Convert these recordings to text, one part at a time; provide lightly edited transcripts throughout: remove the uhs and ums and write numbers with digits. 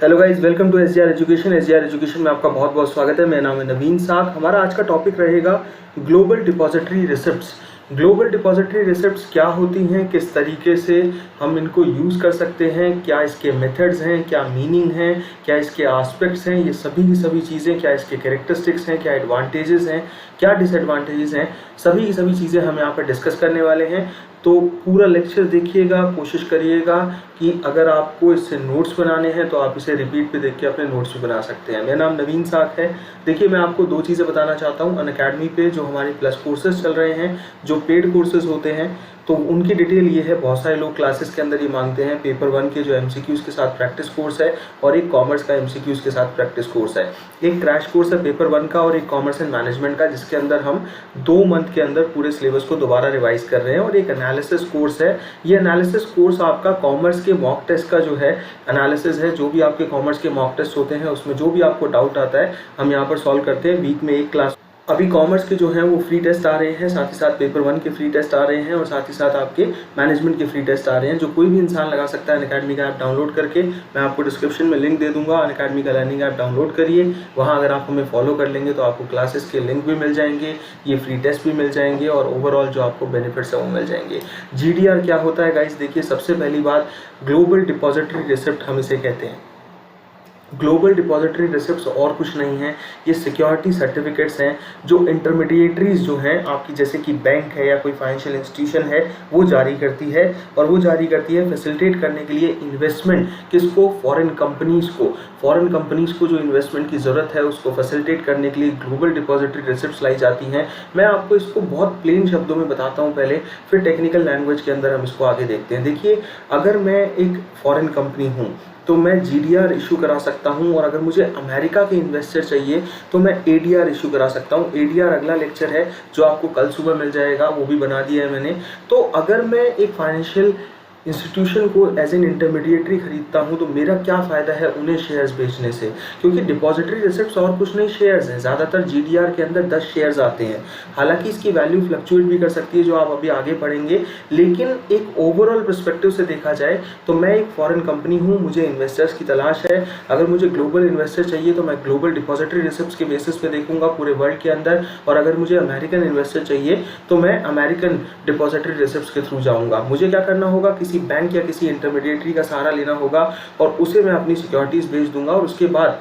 Hello guys, welcome to SGR education. SGR education में आपका बहुत बहुत स्वागत है। मेरा नाम है नवीन साख। हमारा आज का टॉपिक रहेगा global depository receipts. Global depository receipts क्या होती हैं, किस तरीके से हम इनको यूज़ कर सकते हैं, क्या इसके मेथड्स हैं, क्या मीनिंग है, क्या इसके एस्पेक्ट्स हैं, ये सभी की सभी चीज़ें, क्या इसके कैरेक्टरिस्टिक्स हैं, क्या एडवांटेजेस हैं, क्या डिसएडवांटेजेस हैं, सभी की सभी चीज़ें हम यहाँ पर डिस्कस करने वाले हैं। तो पूरा लेक्चर देखिएगा, कोशिश करिएगा कि अगर आपको इससे नोट्स बनाने हैं तो आप इसे रिपीट पे देख के अपने नोट्स भी बना सकते हैं। मेरा नाम नवीन साख है। देखिए, मैं आपको दो चीज़ें बताना चाहता हूँ। अनअकैडमी पे जो हमारे प्लस कोर्सेज चल रहे हैं, जो पेड कोर्सेज होते हैं, तो उनकी डिटेल ये है। बहुत सारे लोग क्लासेस के अंदर ये मांगते हैं। पेपर 1 के जो एमसीक्यूज़ के साथ प्रैक्टिस कोर्स है और एक कॉमर्स का एमसीक्यूज़ के साथ प्रैक्टिस कोर्स है। एक क्रैश कोर्स है पेपर 1 का और एक कॉमर्स एंड मैनेजमेंट का, जिसके अंदर हम 2 मंथ के अंदर पूरे सिलेबस को दोबारा रिवाइज कर रहे हैं। और एक एनालिसिस कोर्स है। ये एनालिसिस कोर्स आपका कॉमर्स के मॉक टेस्ट का जो है एनालिसिस है। जो भी आपके कॉमर्स के मॉक टेस्ट होते हैं उसमें जो भी आपको डाउट आता है हम यहाँ पर सॉल्व करते हैं। वीक में एक क्लास। अभी कॉमर्स के जो हैं वो फ्री टेस्ट आ रहे हैं, साथ ही साथ पेपर 1 के फ्री टेस्ट आ रहे हैं और साथ ही साथ आपके मैनेजमेंट के फ्री टेस्ट आ रहे हैं, जो कोई भी इंसान लगा सकता है अनअकैडमी का ऐप डाउनलोड करके। मैं आपको डिस्क्रिप्शन में लिंक दे दूंगा। अनअकैडमी का लर्निंग ऐप डाउनलोड करिए। वहाँ अगर आप हमें फॉलो कर लेंगे तो आपको क्लासेस के लिंक भी मिल जाएंगे, ये फ्री टेस्ट भी मिल जाएंगे और ओवरऑल जो आपको बेनिफिट्स है वो मिल जाएंगे। GDR क्या होता है गाइस? देखिए, सबसे पहली बात, ग्लोबल डिपॉजिटरी रिसिप्ट हम इसे कहते हैं। ग्लोबल डिपॉजिटरी रिसिप्ट्स और कुछ नहीं है, ये सिक्योरिटी सर्टिफिकेट्स हैं जो इंटरमीडिएटरीज जो हैं आपकी, जैसे कि बैंक है या कोई फाइनेंशियल इंस्टीट्यूशन है, वो जारी करती है। और वो जारी करती है फैसिलिटेट करने के लिए इन्वेस्टमेंट किसको? फॉरेन कंपनीज को। फॉरेन कंपनीज को जो इन्वेस्टमेंट की ज़रूरत है उसको फैसिलिटेट करने के लिए ग्लोबल डिपॉजिटरी रिसिप्ट्स लाई जाती हैं। मैं आपको इसको बहुत प्लेन शब्दों में बताता हूँ पहले, फिर टेक्निकल लैंग्वेज के अंदर हम इसको आगे देखते हैं। देखिए, अगर मैं एक फॉरेन कंपनी हूँ तो मैं GDR इशू करा सकता हूं, और अगर मुझे अमेरिका के इन्वेस्टर चाहिए तो मैं ADR इशू करा सकता हूं। ADR अगला लेक्चर है जो आपको कल सुबह मिल जाएगा, वो भी बना दिया है मैंने। तो अगर मैं एक फाइनेंशियल इंस्टीट्यूशन को एज एन इंटरमीडिएटरी खरीदता हूं तो मेरा क्या फ़ायदा है उन्हें शेयर्स बेचने से? क्योंकि डिपॉजिटरी रिसिप्ट्स और कुछ नहीं, शेयर्स हैं। ज़्यादातर GDR के अंदर 10 शेयर्स आते हैं। हालांकि इसकी वैल्यू फ्लक्चुएट भी कर सकती है, जो आप अभी आगे पढ़ेंगे, लेकिन एक ओवरऑल पर्सपेक्टिव से देखा जाए तो मैं एक फॉरेन कंपनी हूँ, मुझे इन्वेस्टर्स की तलाश है। अगर मुझे ग्लोबल इन्वेस्टर चाहिए तो मैं ग्लोबल डिपॉजिटरी रिसिप्ट्स के बेसिस पे देखूंगा पूरे वर्ल्ड के अंदर, और अगर मुझे अमेरिकन इन्वेस्टर चाहिए तो मैं अमेरिकन डिपॉजिटरी रिसिप्ट्स के थ्रू जाऊँगा। मुझे क्या करना होगा? किसी बैंक या किसी इंटरमीडिएटरी का सहारा लेना होगा और उसे मैं अपनी सिक्योरिटीज बेच दूंगा, और उसके बाद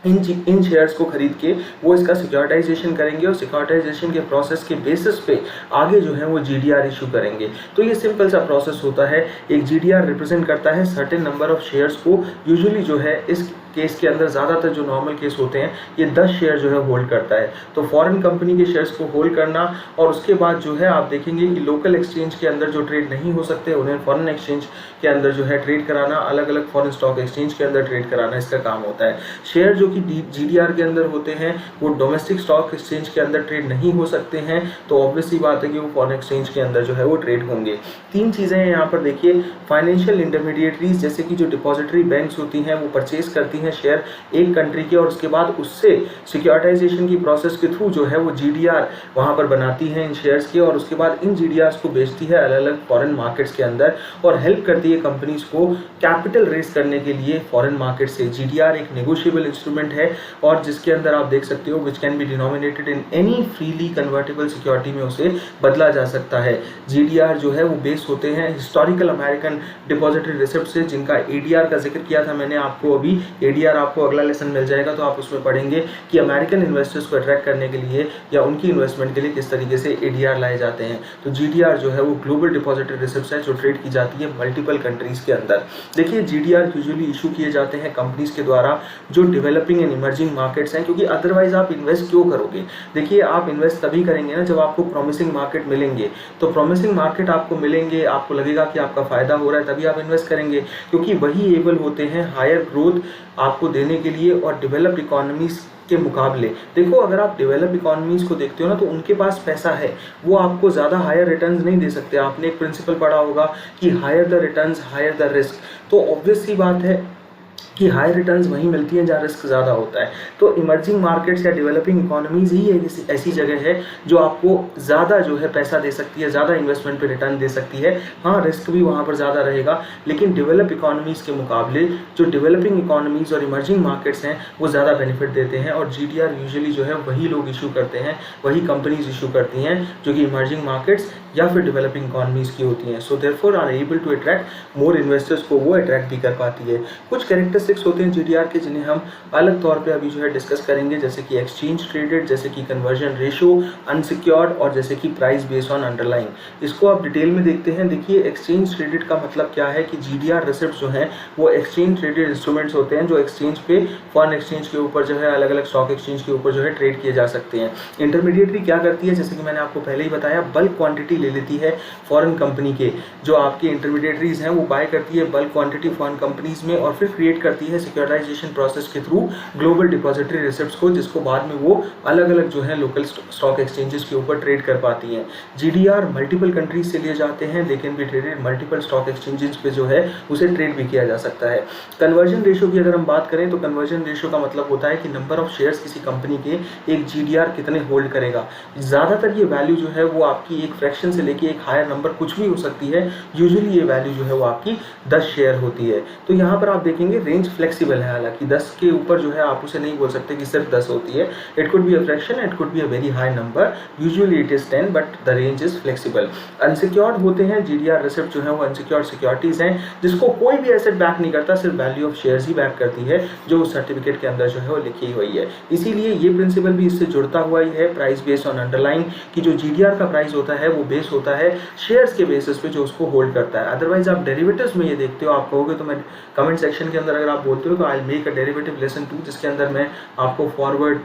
इन शेयर्स को खरीद के वो इसका सिक्योरिटाइजेशन करेंगे और सिक्योरिटाइजेशन के प्रोसेस के बेसिस पे आगे जो है वो GDR इशू करेंगे। तो ये सिंपल सा प्रोसेस होता है। एक GDR रिप्रेजेंट करता है सर्टेन नंबर ऑफ शेयर्स को। यूजुअली जो है इस केस के अंदर, ज़्यादातर जो नॉर्मल केस होते हैं, ये 10 शेयर जो है होल्ड करता है। तो फॉरेन कंपनी के शेयर्स को होल्ड करना, और उसके बाद जो है आप देखेंगे कि लोकल एक्सचेंज के अंदर जो ट्रेड नहीं हो सकते उन्हें फॉरेन एक्सचेंज के अंदर जो है ट्रेड कराना, अलग अलग फॉरेन स्टॉक एक्सचेंज के अंदर ट्रेड कराना, इसका काम होता है। शेयर जो कि GDR के अंदर होते हैं वो डोमेस्टिक स्टॉक एक्सचेंज के अंदर ट्रेड नहीं हो सकते हैं, तो ऑब्वियसली बात है कि वो फॉरेन एक्सचेंज के अंदर जो है वो ट्रेड होंगे। 3 चीज़ें हैं यहाँ पर। देखिए, फाइनेंशियल इंटरमीडिएटरीज जैसे कि जो डिपॉजिटरी बैंक्स होती हैं वो परचेज करती हैं शेयर एक कंट्री के, और उसके बाद उससे सिक्योरिटाइजेशन की प्रोसेस के थ्रू जो है वो GDR वहाँ पर बनाती है इन शेयर्स के, और उसके बाद इन GDRs को बेचती है अलग अलग फॉरेन मार्केट्स के अंदर, और हेल्प करती है कंपनीज को कैपिटल रेस करने के लिए फॉरेन मार्केट से। GDR एक नेगोशिएबल इंस्ट्रूमेंट है, और जिसके अंदर आप देख सकते हो which can be denominated in any freely convertible security में उसे बदला जा सकता है। GDR जो है वो बेस होते हैं हिस्टोरिकल अमेरिकन डिपॉजिटरी रिसिप्ट से, जिनका ADR का जिक्र किया था मैंने आपको। अभी ADR आपको अगला लेसन मिल जाएगा तो आप उसमें पढ़ेंगे कि अमेरिकन इन्वेस्टर्स को अट्रैक्ट करने के लिए या उनकी इन्वेस्टमेंट के लिए किस तरीके से ADR लाए जाते हैं। तो GDR जो है वो ग्लोबल डिपॉजिटरी रिसिप्ट्स है जो ट्रेड की जाती है मल्टीपल कंट्रीज के अंदर। देखिए, GDR यूजुअली इशू किए जाते हैं कंपनीज के द्वारा जो डेवलपिंग एंड इमर्जिंग मार्केट्स हैं, क्योंकि अदरवाइज आप इन्वेस्ट क्यों करोगे? देखिए, आप इन्वेस्ट तभी करेंगे ना जब आपको प्रॉमिसिंग मार्केट मिलेंगे। तो प्रॉमिसिंग मार्केट आपको मिलेंगे, आपको लगेगा कि आपका फायदा हो रहा है, तभी आप इन्वेस्ट करेंगे, क्योंकि वही एबल होते हैं हायर ग्रोथ आपको देने के लिए और डेवलप्ड इकोनॉमीज के मुकाबले। देखो, अगर आप डेवलप इकोनॉमीज को देखते हो ना तो उनके पास पैसा है, वो आपको ज़्यादा हायर रिटर्न्स नहीं दे सकते। आपने एक प्रिंसिपल पढ़ा होगा कि higher the returns higher the risk. तो ऑब्वियस सी बात है कि हाई रिटर्न्स वहीं मिलती हैं जहाँ रिस्क ज़्यादा होता है। तो इमर्जिंग मार्केट्स या डेवलपिंग इकोनॉमीज़ ही एक ऐसी जगह है जो आपको ज़्यादा जो है पैसा दे सकती है, ज़्यादा इन्वेस्टमेंट पे रिटर्न दे सकती है। हाँ, रिस्क भी वहाँ पर ज़्यादा रहेगा, लेकिन डेवलप इकोनॉमीज़ के मुकाबले जो डेवलपिंग इकोनॉमीज़ और इमर्जिंग मार्केट्स हैं वो ज़्यादा बेनिफिट देते हैं। और GDR यूजुअली जो है वही लोग इशू करते हैं, वही कंपनीज इशू करती हैं जो कि इमर्जिंग मार्केट्स या फिर डेवलपिंग इकोनॉमीज़ की होती हैं। So therefore are able to attract more investors को वो अट्रैक्ट भी कर पाती है। कुछ कैरेक्टरिस्टिक्स होते हैं GDR के जिन्हें हम अलग तौर पे अभी जो है डिस्कस करेंगे, जैसे कि एक्सचेंज ट्रेडेड, जैसे कि कन्वर्जन रेशो, अनसिक्योर्ड और जैसे कि प्राइस बेस्ड ऑन अंडरलाइंग। इसको आप डिटेल में देखते हैं। देखिए, एक्सचेंज ट्रेडेड का मतलब क्या है कि GDR रिसिप्ट जो हैं वो एक्सचेंज ट्रेडेड इंस्ट्रूमेंट्स होते हैं जो एक्सचेंज पे, फॉरेन एक्सचेंज के ऊपर जो है, अलग अलग स्टॉक एक्सचेंज के ऊपर जो है ट्रेड किए जा सकते हैं। इंटरमीडिएटरी क्या करती है, जैसे कि मैंने आपको पहले ही बताया, बल्क क्वांटिटी ले लेती है फॉरेन कंपनी के, जो आपके इंटरमीडिएटरीज हैं वो बाय करती है बल्क क्वांटिटी फॉरेन कंपनीज में और फिर क्रिएट करती है सिक्योराइजेशन प्रोसेस के थ्रू ग्लोबल डिपॉजिटरी रिसिप्ट्स को, जिसको बाद में वो अलग अलग जो है लोकल स्टॉक एक्सचेंजेस के ऊपर ट्रेड कर पाती हैं। GDR मल्टीपल कंट्रीज से लिए जाते हैं, लेकिन भी ट्रेडेड मल्टीपल स्टॉक एक्सचेंजेस पे जो है उसे ट्रेड भी किया जा सकता है। कन्वर्जन रेशो की अगर हम बात करें तो कन्वर्जन रेशो का मतलब होता है कि नंबर ऑफ शेयर्स किसी कंपनी के एक GDR कितने होल्ड करेगा। ज़्यादातर ये वैल्यू जो है वो आपकी एक फ्रैक्शन से लेके एक हायर नंबर कुछ भी हो सकती है। यूजुअली ये वैल्यू जो है वो आपकी 10 शेयर होती है। तो यहाँ पर आप देखेंगे रेंज फ्लेक्सिबल है, हालांकि 10 के ऊपर जो है आप उसे नहीं बोल सकते कि सिर्फ 10 होती है। It could be a fraction, it could be a very high number, usually it is 10 but the range is flexible. Unsecured होते हैं GDR रिसिप्ट जो है वो अनसिक्योर्ड सिक्योरिटीज हैं जिसको कोई भी एसेट बैक नहीं करता, सिर्फ value of shares he back करती है जो उस सर्टिफिकेट के अंदर जो है वो लिखी हुई है। इसीलिए ये प्रिंसिपल भी इससे जुड़ता हुआ ही है, प्राइस बेस्ड ऑन अंडरलाइंग, कि जो GDR का प्राइस होता है वो बेस होता है शेयर्स के बेसिस पे जो उसको होल्ड करता है। अदरवाइज आप डेरिवेटिव्स में ये देखते हो, आप कहोगे तो मैं कमेंट सेक्शन के अंदर अगर आप बोलते हो तो I will make a derivative lesson 2 जिसके अंदर मैं आपको फॉरवर्ड,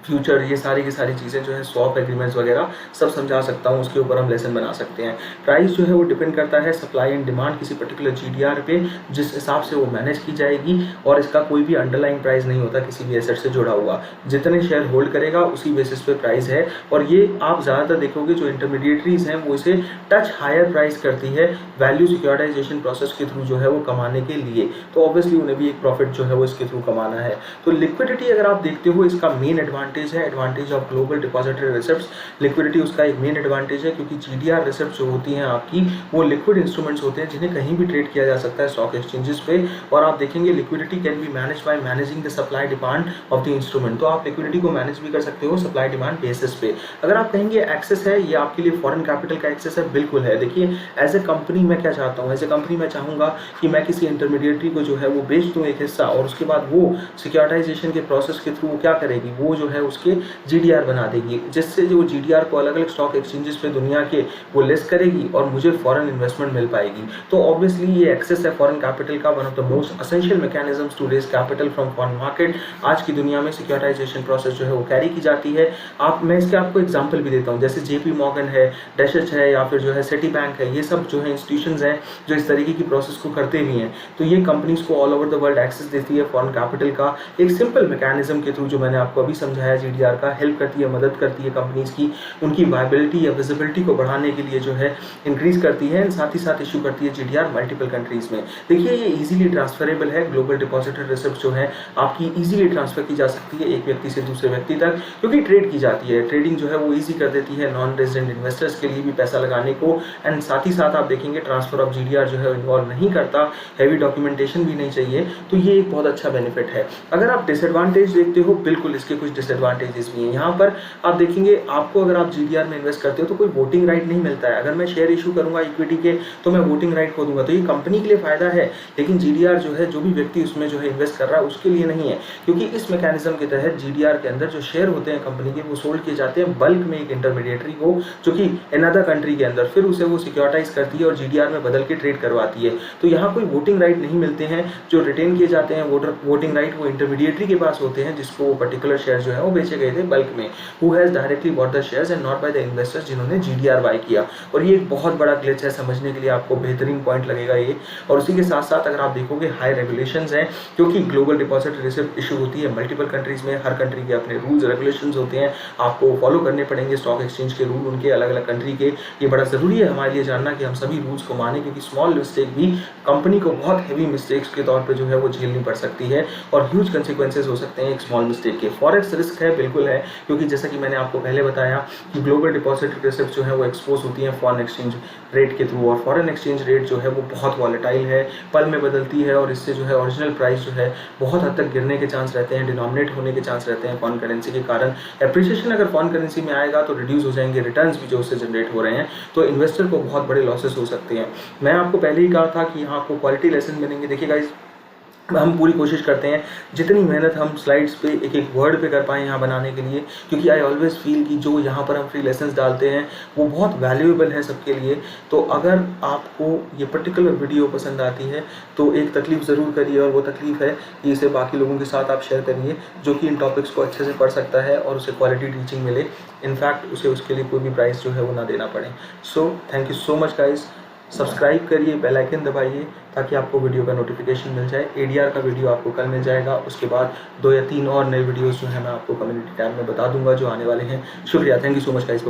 फ्यूचर, ये सारी की सारी चीज़ें जो है स्वैप एग्रीमेंट्स वगैरह सब समझा सकता हूँ, उसके ऊपर हम लेसन बना सकते हैं। प्राइस जो है वो डिपेंड करता है सप्लाई एंड डिमांड किसी पर्टिकुलर GDR पे, जिस हिसाब से वो मैनेज की जाएगी, और इसका कोई भी अंडरलाइंग प्राइस नहीं होता किसी भी एसेट से जुड़ा हुआ। जितने शेयर होल्ड करेगा उसी बेसिस पे प्राइस है, और ये आप ज़्यादातर देखोगे जो इंटरमीडिएटरीज हैं वो इसे टच हायर प्राइस करती है वैल्यू सिक्योरिटाइजेशन प्रोसेस के थ्रू जो है वो कमाने के लिए। तो ऑब्वियसली उन्हें भी एक प्रॉफिट जो है वो इसके थ्रू कमाना है। तो लिक्विडिटी अगर आप देखते हो, इसका मेन एडवांटेज है, advantage of global depository receipts. Liquidity उसका एक मेन एडवांटेज है, क्योंकि GDR रिसिप्ट्स जो होती हैं आपकी वो लिक्विड इंस्ट्रूमेंट्स होते हैं जिन्हें कहीं भी ट्रेड किया जा सकता है स्टॉक एक्सचेंजेस पे। और आप देखेंगे liquidity can be manage by managing the supply demand of the instrument. तो आप लिक्विडिटी को मैनेज भी कर सकते हो सप्लाई डिमांड बेसिस पे। अगर आप कहेंगे एक्सेस है, ये आपके लिए फॉरेन कैपिटल का एक्सेस है, बिल्कुल है। देखिए, एज ए कंपनी मैं क्या चाहता हूँ, एज ए कंपनी मैं चाहूँगा कि मैं किसी इंटरमीडिएटरी को जो है वो बेच दूँ एक हिस्सा, और उसके बाद वो सिक्योरिटाइजेशन के प्रोसेस के थ्रू क्या करेगी, वो जो है उसके GDR बना देगी, जिससे जो GDR को अलग अलग स्टॉक एक्सचेंजेस पे दुनिया के वो लिस्ट करेगी और मुझे फॉरेन इन्वेस्टमेंट मिल पाएगी। तो ऑब्वियसली ये एक्सेस है फॉरेन कैपिटल का, one of the most essential mechanisms to raise capital from foreign market. आज की दुनिया में सिक्योरिटाइजेशन प्रोसेस जो है वो कैरी की जाती है। मैं इसके आपको एग्जाम्पल भी देता हूँ, जैसे JP मॉर्गन है, डैशेज है, या फिर जो है सिटी बैंक है, ये सब जो है इंस्टीट्यूशंस हैं जो इस तरीके की प्रोसेस को करते भी हैं। तो ये कंपनीज को all over the world access देती है फॉरेन कैपिटल का एक सिंपल मैकेनिज्म के थ्रू, जो मैंने आपको अभी समझाया GDR का, हेल्प करती है, मदद करती है कंपनीज की, उनकी वायबिलिटी या विजिबिलिटी को बढ़ाने के लिए जो है इंक्रीज करती है, साथ ही साथ इशू करती है GDR मल्टीपल कंट्रीज में। देखिए, ये इजीली ट्रांसफरेबल है, ग्लोबल डिपॉजिटरी रिसिप्ट जो है आपकी इजीली ट्रांसफर की जा सकती है एक व्यक्ति से दूसरे व्यक्ति तक, क्योंकि ट्रेड की जाती है। ट्रेडिंग जो है वो ईजी कर देती है नॉन रेजिडेंट इन्वेस्टर्स के लिए भी पैसा लगाने को, एंड साथ ही साथ आप देखेंगे ट्रांसफर ऑफ GDR जो है इन्वॉल्व नहीं करता, हैवी डॉक्यूमेंटेशन भी नहीं चाहिए। तो ये एक बहुत अच्छा बेनिफिट है। अगर आप डिसएडवांटेज देखते हो, बिल्कुल इसके कुछ डिसएडवांटेजेस भी हैं। यहाँ पर आप देखेंगे, आपको अगर आप GDR में इन्वेस्ट करते हो तो कोई वोटिंग राइट नहीं मिलता है। अगर मैं शेयर इशू करूंगा इक्विटी के तो मैं वोटिंग राइट खो दूंगा, तो ये कंपनी के लिए फायदा है, लेकिन GDR जो है जो भी व्यक्ति उसमें जो है इन्वेस्ट कर रहा है उसके लिए नहीं है, क्योंकि इस मैकेनिज्म के तहत GDR के अंदर जो शेयर होते हैं कंपनी के वो सोल्ड किए जाते हैं बल्क में एक इंटरमीडिएटरी को, जो कि अनदर कंट्री के अंदर, फिर उसे वो सिक्योरिटाइज करती है और GDR में बदल के ट्रेड करवाती है। तो यहाँ कोई वोटिंग राइट नहीं मिलते हैं। जो रिटेन किए जाते हैं वोटिंग राइट वो इंटरमीडिएटरी के पास होते हैं, जिसको वो पर्टिकुलर शेयर जो है वो क्यों बेचे गए थे बल्क में, who has directly bought the shares and not by the investors जिन्होंने GDR बाय किया। और ये एक बहुत बड़ा ग्लिच है, समझने के लिए आपको बेहतरीन पॉइंट लगेगा ये। और उसी के साथ साथ अगर आप देखोगे हाई रेगुलेशंस हैं, क्योंकि ग्लोबल डिपॉजिटरी रिसिप्ट इशू होती है मल्टीपल कंट्रीज में, हर कंट्री के अपने रूल्स रेगुलेशंस होते हैं, आपको फॉलो करने पड़ेंगे स्टॉक एक्सचेंज के रूल उनके अलग अलग कंट्री के। ये बड़ा ज़रूरी है हमारे लिए जानना कि हम सभी रूल्स को माने, क्योंकि स्मॉल मिस्टेक भी कंपनी को बहुत हैवी मिस्टेक्स के तौर पे जो है वो झेलनी पड़ सकती है और ह्यूज कंसिक्वेंसेस हो सकते हैं एक स्मॉल मिस्टेक के। फॉरेक्स रिस्क है, बिल्कुल है, क्योंकि जैसा कि मैंने आपको पहले बताया कि ग्लोबल डिपॉजिटरी रिसिप्ट जो है वो एक्सपोज होती हैं फॉरेन एक्सचेंज रेट के थ्रू, और फॉरेन एक्सचेंज रेट जो है वो बहुत वॉलेटाइल है, पल में बदलती है, और इससे जो है ओरिजिनल प्राइस जो है बहुत हद तक गिरने के चांस रहते हैं, डिनोमिनेट होने के चांस रहते हैं फॉरेन करेंसी के कारण। एप्रिसिएशन अगर फॉरेन करेंसी में आएगा तो रिड्यूस हो जाएंगे रिटर्न्स भी जो उससे जनरेट हो रहे हैं, तो इन्वेस्टर को बहुत बड़े लॉसेस हो सकते हैं। मैं आपको पहले ही कहा था कि यहाँ आपको क्वालिटी लेसन मिलेंगे। देखिए गाइस, हम पूरी कोशिश करते हैं जितनी मेहनत हम स्लाइड्स पे एक एक वर्ड पे कर पाएँ यहाँ बनाने के लिए, क्योंकि आई ऑलवेज फील कि जो यहाँ पर हम फ्री लेसन्स डालते हैं वो बहुत वैल्यूएबल है सबके लिए। तो अगर आपको ये पर्टिकुलर वीडियो पसंद आती है तो एक तकलीफ़ ज़रूर करिए, और वो तकलीफ़ है कि इसे बाकी लोगों के साथ आप शेयर करिए जो कि इन टॉपिक्स को अच्छे से पढ़ सकता है और उसे क्वालिटी टीचिंग मिले, इनफैक्ट उसे उसके लिए कोई भी प्राइस जो है वो ना देना पड़े। So thank you so much guys. Subscribe करिए, बेल आइकन दबाइए ताकि आपको वीडियो का नोटिफिकेशन मिल जाए। ADR का वीडियो आपको कल मिल जाएगा, उसके बाद 2 या 3 और नए वीडियोस जो है मैं आपको कम्युनिटी टैब में बता दूंगा जो आने वाले हैं। शुक्रिया, thank you so much guys.